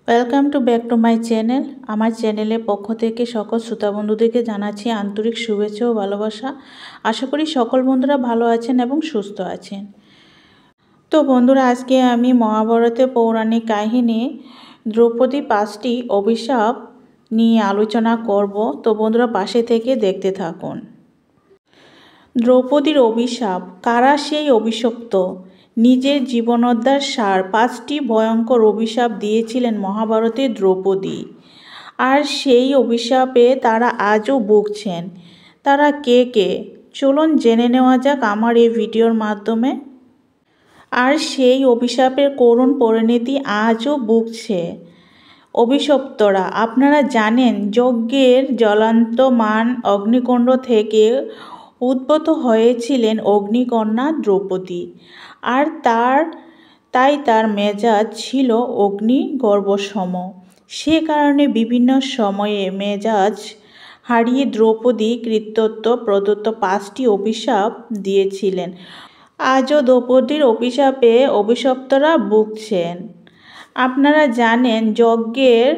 Welcome to back to my channel. আমার চ্যানেলের পক্ষ থেকে সকল শ্রোতা বন্ধুদেরকে জানাচ্ছি আন্তরিক শুভেচ্ছা ও ভালোবাসা। আশা করি সকল বন্ধুরা ভালো আছেন এবং সুস্থ আছেন। তো বন্ধুরা, আজকে আমি মহাভারতের পৌরাণিক কাহিনী দ্রৌপদী 5টি অভিশাপ নিয়ে আলোচনা করব। তো বন্ধুরা, পাশে থেকে দেখতে থাকুন। দ্রৌপদীর অভিশাপ। কারা সেই অভিশপ্ত? নিজের জীবনোদ্ধার সার 5টি ভয়ঙ্কর অভিশাপ দিয়েছিলেন মহাভারতের দ্রৌপদী, আর সেই অভিশাপে তারা আজও ভুগছেন। তারা কে কে? চলুন জেনে নেওয়া যাক আমার এই ভিডিওর মাধ্যমে। আর সেই অভিশাপের করুণ পরিণতি আজও ভুগছে অভিশপ্তরা। আপনারা জানেন, যজ্ঞের জ্বলন্তমান অগ্নিকুণ্ড থেকে উদ্ভূত হয়েছিলেন অগ্নিকন্যা দ্রৌপদী, আর তাই তার মেজাজ ছিল অগ্নিগর্ভসম। সে কারণে বিভিন্ন সময়ে মেজাজ হারিয়ে দ্রৌপদী কর্তৃত্ব প্রদত্ত 5টি অভিশাপ দিয়েছিলেন। আজও দ্রৌপদীর অভিশাপে অভিশপ্তরা ভুগছেন। আপনারা জানেন, যজ্ঞের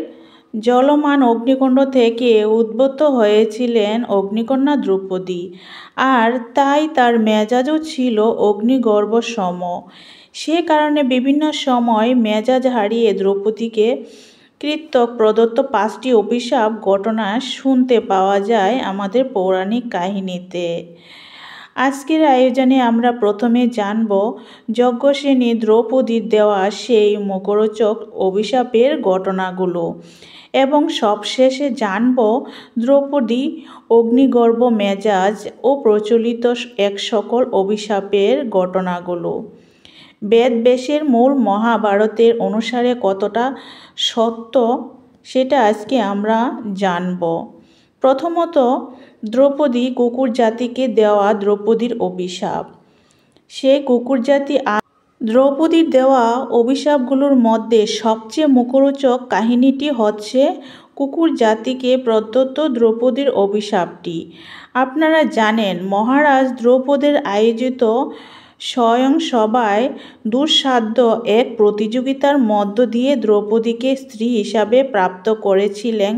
জ্বলমান অগ্নিকুণ্ড থেকে উদ্ভূত হয়েছিলেন অগ্নিকন্যা দ্রৌপদী, আর তাই তার মেজাজও ছিল অগ্নিগর্ভসম। সে কারণে বিভিন্ন সময় মেজাজ হারিয়ে দ্রৌপদীকে কর্তৃক প্রদত্ত 5টি অভিশাপ ঘটনা শুনতে পাওয়া যায় আমাদের পৌরাণিক কাহিনীতে। আজকের আয়োজনে আমরা প্রথমে জানব যজ্ঞসেনী দ্রৌপদীর দেওয়া সেই মুখরোচক অভিশাপের ঘটনাগুলো, এবং সবশেষে জানব দ্রৌপদী অগ্নিগর্ভ মেজাজ ও প্রচলিত এক সকল অভিশাপের ঘটনাগুলো। বেদব্যাসের মূল মহাভারতের অনুসারে কতটা সত্য সেটা আজকে আমরা জানব। প্রথমত, দ্রৌপদী কুকুর জাতিকে দেওয়া দ্রৌপদীর অভিশাপ। সেই কুকুর জাতি দ্রৌপদীর দেওয়া অভিশাপগুলোর মধ্যে সবচেয়ে মুখরোচক কাহিনীটি হচ্ছে কুকুর জাতিকে প্রদত্ত দ্রৌপদীর অভিশাপটি। আপনারা জানেন, মহারাজ দ্রৌপদীর আয়োজিত স্বয়ংসভায় দুঃসাধ্য এক প্রতিযোগিতার মধ্য দিয়ে দ্রৌপদীকে স্ত্রী হিসাবে প্রাপ্ত করেছিলেন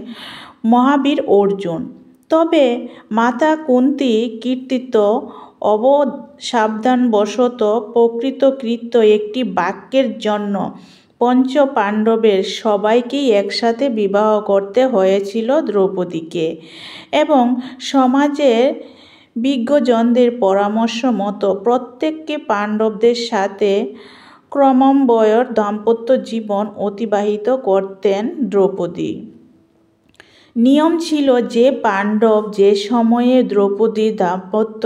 মহাবীর অর্জুন। তবে মাতা কুন্তী কর্তৃক অবসাবধানবশত প্রকৃত একটি বাক্যের জন্য পঞ্চ পাণ্ডবের সবাইকেই একসাথে বিবাহ করতে হয়েছিল দ্রৌপদীকে, এবং সমাজের বিজ্ঞজনদের পরামর্শ মতো প্রত্যেককে পাণ্ডবদের সাথে ক্রমান্বয়ে দাম্পত্য জীবন অতিবাহিত করতেন দ্রৌপদী। নিয়ম ছিল যে পাণ্ডব যে সময়ে দ্রৌপদীর দাম্পত্য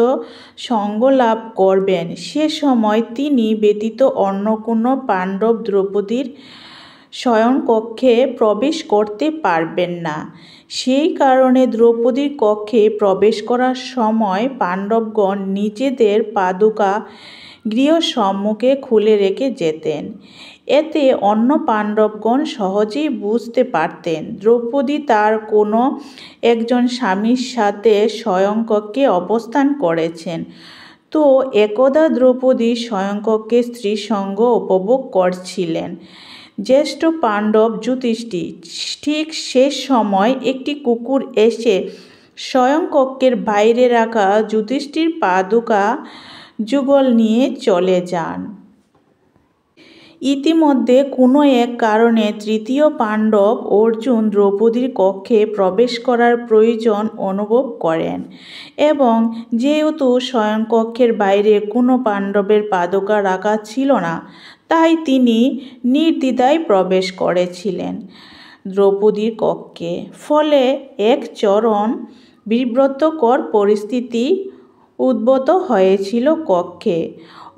সঙ্গ লাভ করবেন, সে সময় তিনি ব্যতীত অন্য কোনো পাণ্ডব দ্রৌপদীর শয়নকক্ষে প্রবেশ করতে পারবেন না। সেই কারণে দ্রৌপদীর কক্ষে প্রবেশ করার সময় পাণ্ডবগণ নিজেদের পাদুকা গৃহসম্মুখে খুলে রেখে যেতেন। এতে অন্য পাণ্ডবগণ সহজেই বুঝতে পারতেন দ্রৌপদী তার কোনো একজন স্বামীর সাথে শয়নকক্ষে অবস্থান করেছেন। তো একদা দ্রৌপদী শয়নকক্ষে স্ত্রীর সঙ্গ উপভোগ করছিলেন জ্যেষ্ঠ পাণ্ডব যুধিষ্ঠির। ঠিক সে সময় একটি কুকুর এসে শয়নকক্ষের বাইরে রাখা যুধিষ্ঠির পাদুকা যুগল নিয়ে চলে যান। ইতিমধ্যে কোনো এক কারণে তৃতীয় পাণ্ডব অর্জুন দ্রৌপদীর কক্ষে প্রবেশ করার প্রয়োজন অনুভব করেন, এবং যেহেতু শয়নকক্ষের বাইরে কোনো পাণ্ডবের পাদুকা রাখা ছিল না, তাই তিনি নির্দ্বিধায় প্রবেশ করেছিলেন দ্রৌপদীর কক্ষে। ফলে এক চরম বিব্রতকর পরিস্থিতি উদ্ভূত হয়েছিল কক্ষে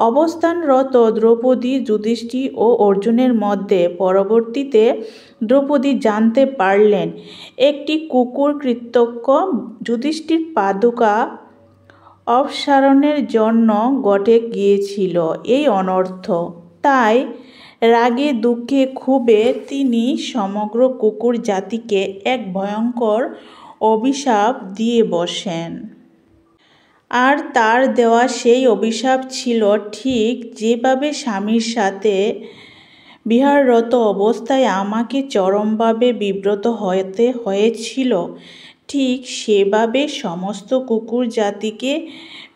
অবস্থানরত দ্রৌপদী, যুধিষ্ঠির ও অর্জুনের মধ্যে। পরবর্তীতে দ্রৌপদী জানতে পারলেন একটি কুকুর কর্তৃক যুধিষ্ঠির পাদুকা অপসারণের জন্য ঘটে গিয়েছিল এই অনর্থ। তাই রাগে দুঃখে ক্ষোভে তিনি সমগ্র কুকুর জাতিকে এক ভয়ঙ্কর অভিশাপ দিয়ে বসেন। আর তার দেওয়া সেই অভিশাপ ছিল ঠিক যেভাবে স্বামীর সাথে বিহাররত অবস্থায় আমাকে চরমভাবে বিব্রত হতে হয়েছিল, ঠিক সেভাবে সমস্ত কুকুর জাতিকে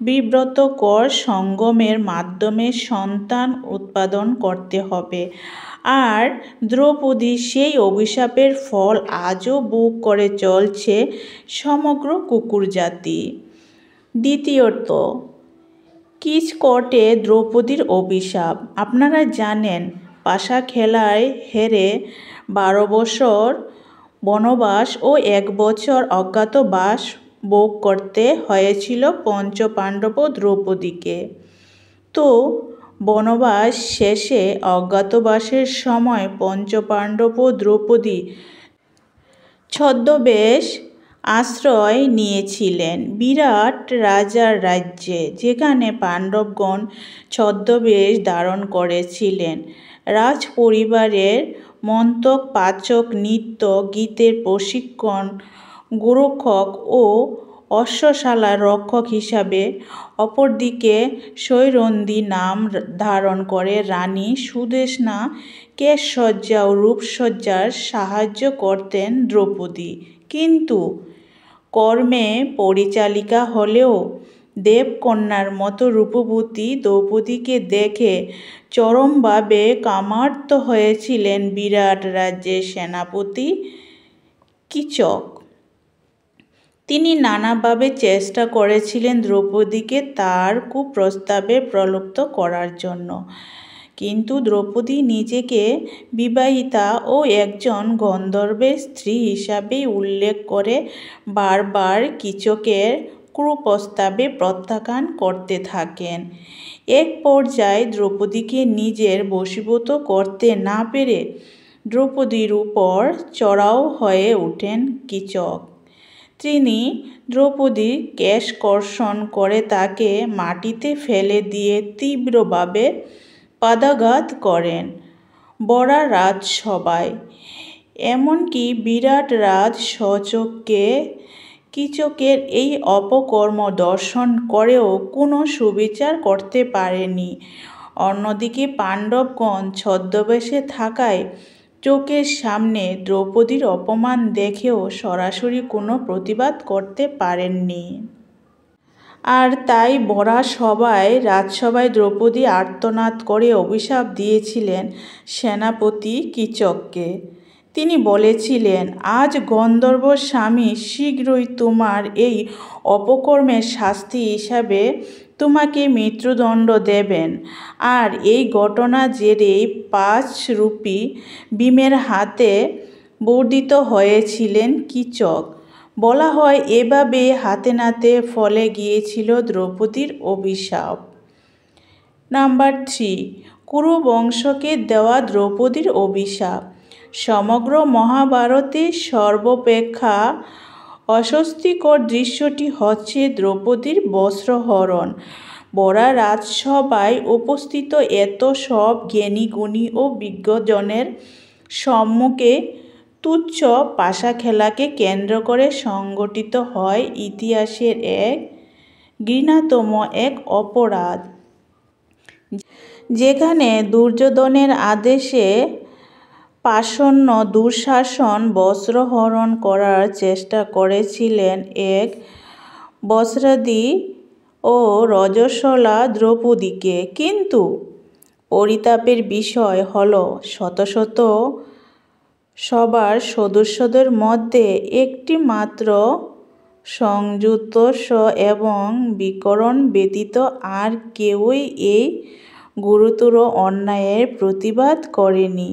বিব্রতকর সঙ্গমের মাধ্যমে সন্তান উৎপাদন করতে হবে। আর দ্রৌপদীর সেই অভিশাপের ফল আজও ভোগ করে চলছে সমগ্র কুকুর জাতি। দ্বিতীয়ত, কিচকটে দ্রৌপদীর অভিশাপ। আপনারা জানেন, পাশা খেলায় হেরে 12 বছর বনবাস ও 1 বছর অজ্ঞাতবাস ভোগ করতে হয়েছিল পঞ্চপাণ্ডব ও দ্রৌপদীকে। তো বনবাস শেষে অজ্ঞাতবাসের সময় পঞ্চপাণ্ডব ও দ্রৌপদী ছদ্মবেশ আশ্রয় নিয়েছিলেন বিরাট রাজার রাজ্যে, যেখানে পাণ্ডবগণ ছদ্মবেশ ধারণ করেছিলেন। রাজ পরিবারের মন্তক পাচক, নৃত্য গীতের প্রশিক্ষণ গোরক্ষক ও অশ্বশালার রক্ষক হিসাবে, অপরদিকে সৈরন্ধ্রী নাম ধারণ করে রানী সুদেষ্ণা কেশসজ্জা ও রূপসজ্জার সাহায্য করতেন দ্রৌপদী। কিন্তু কর্মে পরিচালিকা হলেও দেবকন্যার মতো রূপবতী দ্রৌপদীকে দেখে চরমভাবে কামার্ত হয়েছিলেন বিরাট রাজ্যের সেনাপতি কিচক। তিনি নানাভাবে চেষ্টা করেছিলেন দ্রৌপদীকে তার কুপ্রস্তাবে প্রলুব্ধ করার জন্য, কিন্তু দ্রৌপদী নিজেকে বিবাহিতা ও একজন গন্ধর্বের স্ত্রী হিসাবেই উল্লেখ করে বারবার কিচকের কুপ্রস্তাবে প্রত্যাখ্যান করতে থাকেন। এক পর্যায়ে দ্রৌপদীকে নিজের বশীভূত করতে না পেরে দ্রৌপদীর উপর চড়াও হয়ে ওঠেন কিচক। তিনি দ্রৌপদীর কেশকর্ষণ করে তাকে মাটিতে ফেলে দিয়ে তীব্রভাবে পদাঘাত করেন ভরা রাজসভায়। এমনকি বিরাট রাজ স্বচক্ষে কিচকের এই অপকর্ম দর্শন করেও কোনো সুবিচার করতে পারেনি। অন্যদিকে পাণ্ডবগণ ছদ্মবেশে থাকায় চোখের সামনে দ্রৌপদীর অপমান দেখেও সরাসরি কোনো প্রতিবাদ করতে পারেননি। আর তাই ভরা রাজসভায় দ্রৌপদী আর্তনাদ করে অভিশাপ দিয়েছিলেন সেনাপতি কিচককে। তিনি বলেছিলেন, আজ গন্ধর্ব স্বামী শীঘ্রই তোমার এই অপকর্মের শাস্তি হিসাবে তোমাকে মৃত্যুদণ্ড দেবেন। আর এই ঘটনা জেরেই 5 রূপী ভীমের হাতে বর্ধিত হয়েছিলেন কিচক। বলা হয়, এভাবে হাতে নাতে ফলে গিয়েছিল দ্রৌপদীর অভিশাপ। নাম্বার 3, কুরু বংশকে দেওয়া দ্রৌপদীর অভিশাপ। সমগ্র মহাভারতে সর্বাপেক্ষা অস্বস্তিকর দৃশ্যটি হচ্ছে দ্রৌপদীর বস্ত্রহরণ। ভরা রাজসভায় উপস্থিত এত সব জ্ঞানী গুণী ও বিজ্ঞজনের সম্মুখে তুচ্ছ পাশা খেলাকে কেন্দ্র করে সংঘটিত হয় ইতিহাসের এক ঘৃণ্যতম এক অপরাধ, যেখানে দুর্যোধনের আদেশে পাষণ্ড দুঃশাসন বস্ত্রহরণ করার চেষ্টা করেছিলেন এক বস্ত্রাধী ও রজস্বলা দ্রৌপদীকে। কিন্তু পরিতাপের বিষয় হল, শত শত সভার সদস্যদের মধ্যে একটি মাত্র সংযুতস্য এবং বিকরণ ব্যতীত আর কেউই এই গুরুতর অন্যায়ের প্রতিবাদ করেনি।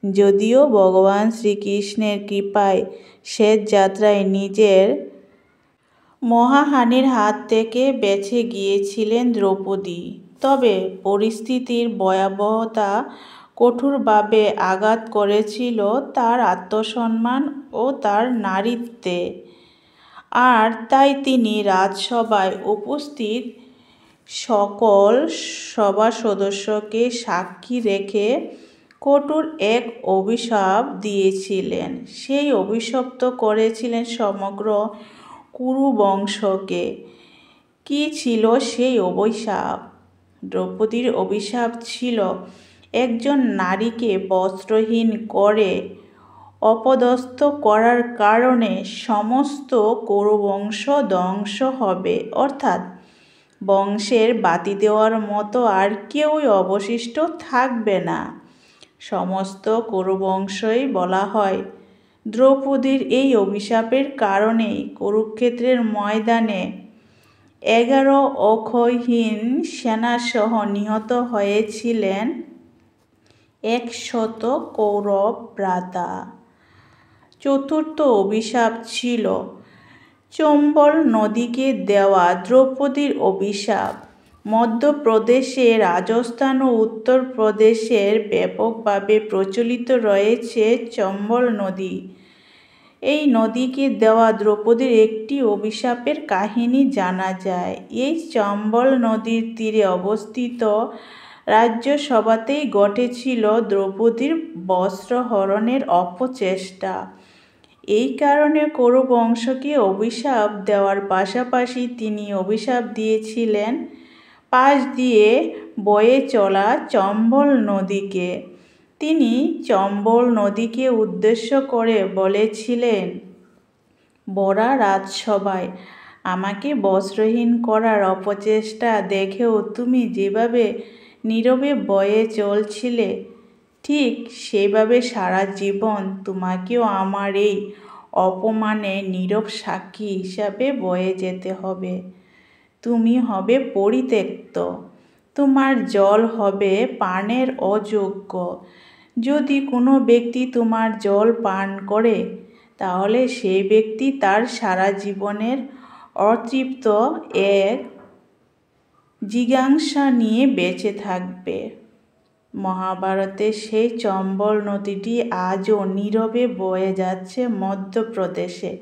যদিও ভগবান শ্রীকৃষ্ণের কৃপায় শেষ যাত্রায় নিজের মহাহানির হাত থেকে বেঁচে গিয়েছিলেন দ্রৌপদী, তবে পরিস্থিতির ভয়াবহতা কঠোরভাবে আঘাত করেছিল তার আত্মসম্মান ও তার নারীত্বে। আর তাই তিনি রাজসভায় উপস্থিত সকল সভাসদস্যকে সাক্ষী রেখে কঠোর এক অভিশাপ দিয়েছিলেন। সেই অভিশপ্ত করেছিলেন সমগ্র কুরু বংশকে। কী ছিল সেই অভিশাপ? দ্রৌপদীর অভিশাপ ছিল একজন নারীকে বস্ত্রহীন করে অপদস্থ করার কারণে সমস্ত কুরুবংশ ধ্বংস হবে, অর্থাৎ বংশের বাতি দেওয়ার মতো আর কেউই অবশিষ্ট থাকবে না। সমস্ত কুরুবংশই বলা হয় দ্রৌপদীর এই অভিশাপের কারণেই কুরুক্ষেত্রের ময়দানে 11 অক্ষয়হীন সেনাসহ নিহত হয়েছিলেন 100 কৌরব ভ্রাতা। চতুর্থ অভিশাপ ছিল চম্বল নদীকে দেওয়া দ্রৌপদীর অভিশাপ। মধ্যপ্রদেশে, রাজস্থান ও উত্তরপ্রদেশের ব্যাপকভাবে প্রচলিত রয়েছে চম্বল নদী। এই নদীকে দেওয়া দ্রৌপদীর একটি অভিশাপের কাহিনী জানা যায়। এই চম্বল নদীর তীরে অবস্থিত রাজ্যসভাতেই ঘটেছিল দ্রৌপদীর বস্ত্রহরণের অপচেষ্টা। এই কারণে কুরু বংশকে অভিশাপ দেওয়ার পাশাপাশি তিনি অভিশাপ দিয়েছিলেন পাশ দিয়ে বয়ে চলা চম্বল নদীকে। তিনি চম্বল নদীকে উদ্দেশ্য করে বলেছিলেন, বরা রাজসভায় আমাকে বস্ত্রহীন করার অপচেষ্টা দেখেও তুমি যেভাবে নীরবে বয়ে চলছিলে, ঠিক সেইভাবে সারা জীবন তোমাকেও আমার এই অপমানে নীরব সাক্ষী হিসাবে বয়ে যেতে হবে। তুমি হবে পরিত্যক্ত, তোমার জল হবে পানের অযোগ্য। যদি কোনো ব্যক্তি তোমার জল পান করে, তাহলে সেই ব্যক্তি তার সারা জীবনের অতৃপ্ত এক জিজ্ঞাসা নিয়ে বেঁচে থাকবে। মহাভারতের সেই চম্বল নদীটি আজও নীরবে বয়ে যাচ্ছে মধ্যপ্রদেশে,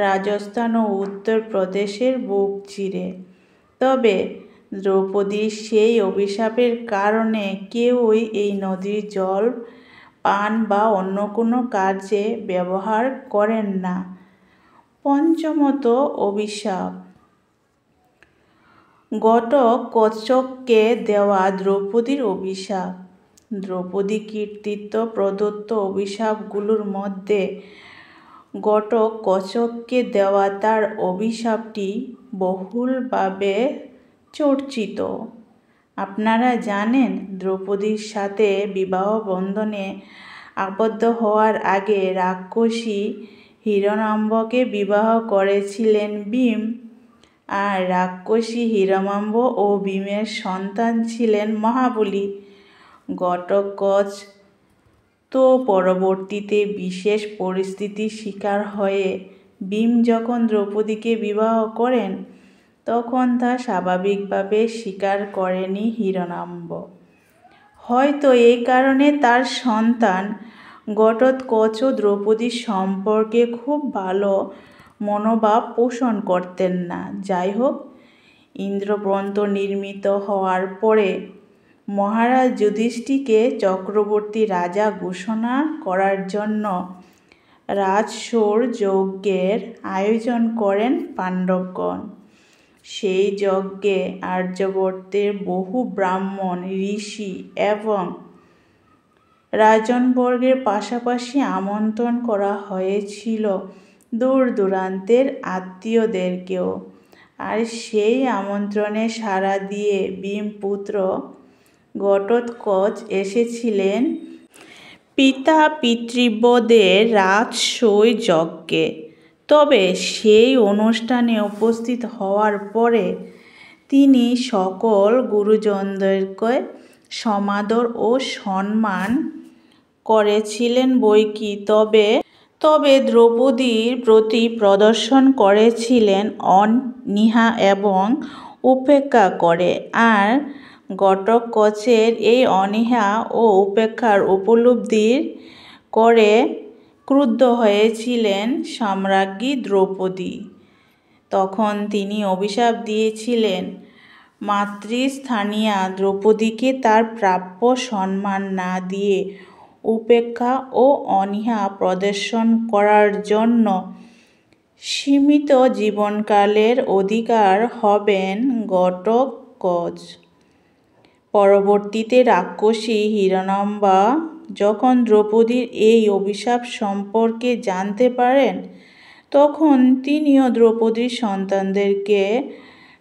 রাজস্থান ও উত্তরপ্রদেশের বুক চিরে। তবে দ্রৌপদীর সেই অভিশাপের কারণে কেউই এই নদীর জল পান বা অন্য কোনো কাজে ব্যবহার করেন না। পঞ্চমত অভিশাপ, ঘটোৎকচকে দেওয়া দ্রৌপদীর অভিশাপ। দ্রৌপদী কর্তৃক প্রদত্ত অভিশাপগুলোর মধ্যে ঘটোৎকচকে দেওয়া তার অভিশাপটি বহুলভাবে চর্চিত। আপনারা জানেন, দ্রৌপদীর সাথে বিবাহ বন্ধনে আবদ্ধ হওয়ার আগে রাক্ষসী হিরণাম্বকে বিবাহ করেছিলেন ভীম, আর রাক্ষসী হিরণাম্ব ও ভীমের সন্তান ছিলেন মহাবলী। ঘটোৎকচ তো পরবর্তীতে বিশেষ পরিস্থিতির শিকার হয়ে ভীম যখন দ্রৌপদীকে বিবাহ করেন, তখন তা স্বাভাবিকভাবে স্বীকার করেনি হিরণাম্ব। হয়তো এই কারণে তার সন্তান ঘটোৎকচও দ্রৌপদীর সম্পর্কে খুব ভালো মনোভাব পোষণ করতেন না। যাই হোক, ইন্দ্রপ্রস্থ নির্মিত হওয়ার পরে মহারাজ যুধিষ্ঠিরকে চক্রবর্তী রাজা ঘোষণা করার জন্য রাজসূয় যজ্ঞের আয়োজন করেন পাণ্ডবগণ। সেই যজ্ঞে আর্যাবর্তের বহু ব্রাহ্মণ, ঋষি এবং রাজনবর্গের পাশাপাশি আমন্ত্রণ করা হয়েছিল দূর দূরান্তের আত্মীয়দেরকেও। আর সেই আমন্ত্রণে সাড়া দিয়ে ভীমপুত্র ঘটোৎকচ এসেছিলেন পিতা পিতৃব্যদের রাজসূয় যজ্ঞে। তবে সেই অনুষ্ঠানে উপস্থিত হওয়ার পরে তিনি সকল গুরুজনদেরকে সমাদর ও সম্মান করেছিলেন বৈকি, তবে দ্রৌপদীর প্রতি প্রদর্শন করেছিলেন অনীহা এবং উপেক্ষা করে। আর ঘটোৎকচের এই অনীহা ও উপেক্ষার উপলব্ধি করে ক্রুদ্ধ হয়েছিলেন সম্রাজ্ঞী দ্রৌপদী। তখন তিনি অভিশাপ দিয়েছিলেন মাতৃস্থানীয়া দ্রৌপদীকে তার প্রাপ্য সম্মান না দিয়ে উপেক্ষা ও অনীহা প্রদর্শন করার জন্য সীমিত জীবনকালের অধিকার হবেন ঘটোৎকচ। পরবর্তীতে রাক্ষসী হিরণাম্বা যখন দ্রৌপদীর এই অভিশাপ সম্পর্কে জানতে পারেন, তখন তিনিও দ্রৌপদীর সন্তানদেরকে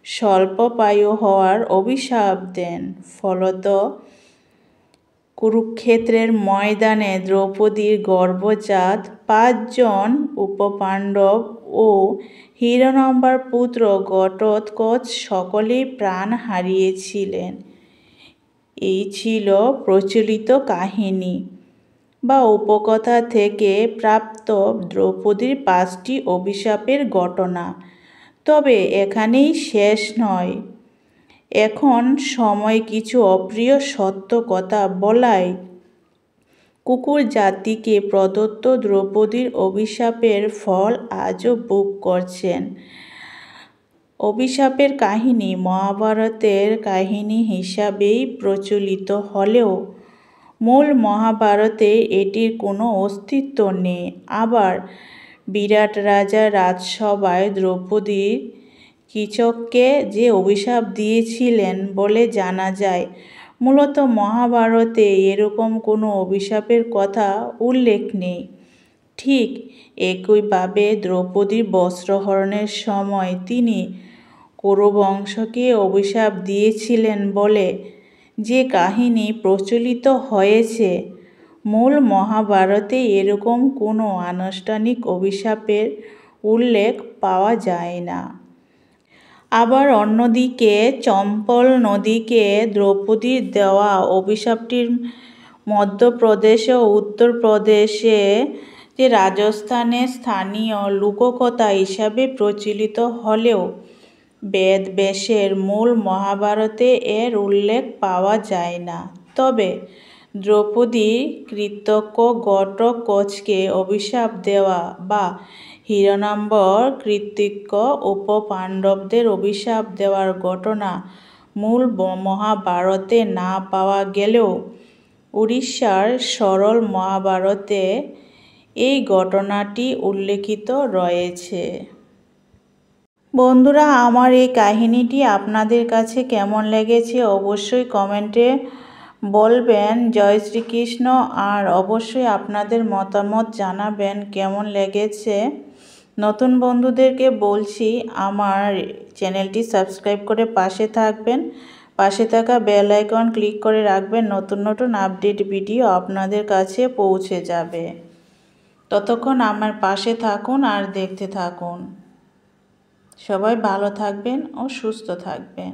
স্বল্পায়ু হওয়ার অভিশাপ দেন। ফলত কুরুক্ষেত্রের ময়দানে দ্রৌপদীর গর্ভজাত 5 জন উপপাণ্ডব ও হিরণাম্বার পুত্র ঘটোৎকচ সকলেই প্রাণ হারিয়েছিলেন। এই ছিল প্রচলিত কাহিনী বা উপকথা থেকে প্রাপ্ত দ্রৌপদীর 5টি অভিশাপের ঘটনা। তবে এখানেই শেষ নয়। এখন সময় কিছু অপ্রিয় সত্য কথা বলায় কুকুর জাতিকে প্রদত্ত দ্রৌপদীর অভিশাপের ফল আজও ভোগ করছেন। অভিশাপের কাহিনী মহাভারতের কাহিনী হিসাবেই প্রচলিত হলেও মূল মহাভারতে এটির কোনো অস্তিত্ব নেই। আবার বিরাট রাজা রাজসভায় দ্রৌপদীর কীচককে যে অভিশাপ দিয়েছিলেন বলে জানা যায়, মূলত মহাভারতে এরকম কোনো অভিশাপের কথা উল্লেখ নেই। ঠিক একইভাবে দ্রৌপদীর বস্ত্রহরণের সময় তিনি কুরুবংশকে অভিশাপ দিয়েছিলেন বলে যে কাহিনী প্রচলিত হয়েছে, মূল মহাভারতে এরকম কোনো আনুষ্ঠানিক অভিশাপের উল্লেখ পাওয়া যায় না। আবার অন্যদিকে চম্পল নদীকে দ্রৌপদীর দেওয়া অভিশাপটির মধ্যপ্রদেশ ও উত্তরপ্রদেশে যে রাজস্থানের স্থানীয় লোককথা হিসাবে প্রচলিত হলেও বেদব্যাসের মূল মহাভারতে এর উল্লেখ পাওয়া যায় না। তবে দ্রৌপদীর কৃতজ্ঞ ঘটোৎকচকে অভিশাপ দেওয়া বা হিরণাম্বর কৃতজ্ঞ উপপাণ্ডবদের অভিশাপ দেওয়ার ঘটনা মূল মহাভারতে না পাওয়া গেলেও উড়িষ্যার সরল মহাভারতে এই ঘটনাটি উল্লেখিত রয়েছে। বন্ধুরা, আমার এই কাহিনীটি আপনাদের কাছে কেমন লেগেছে অবশ্যই কমেন্টে বলবেন। জয় শ্রীকৃষ্ণ। আর অবশ্যই আপনাদের মতামত জানাবেন কেমন লেগেছে। নতুন বন্ধুদেরকে বলছি আমার চ্যানেলটি সাবস্ক্রাইব করে পাশে থাকবেন। পাশে থাকা বেল আইকন ক্লিক করে রাখবেন, নতুন নতুন আপডেট ভিডিও আপনাদের কাছে পৌঁছে যাবে। ততক্ষণ আমার পাশে থাকুন আর দেখতে থাকুন। সবাই ভালো থাকবেন ও সুস্থ থাকবেন।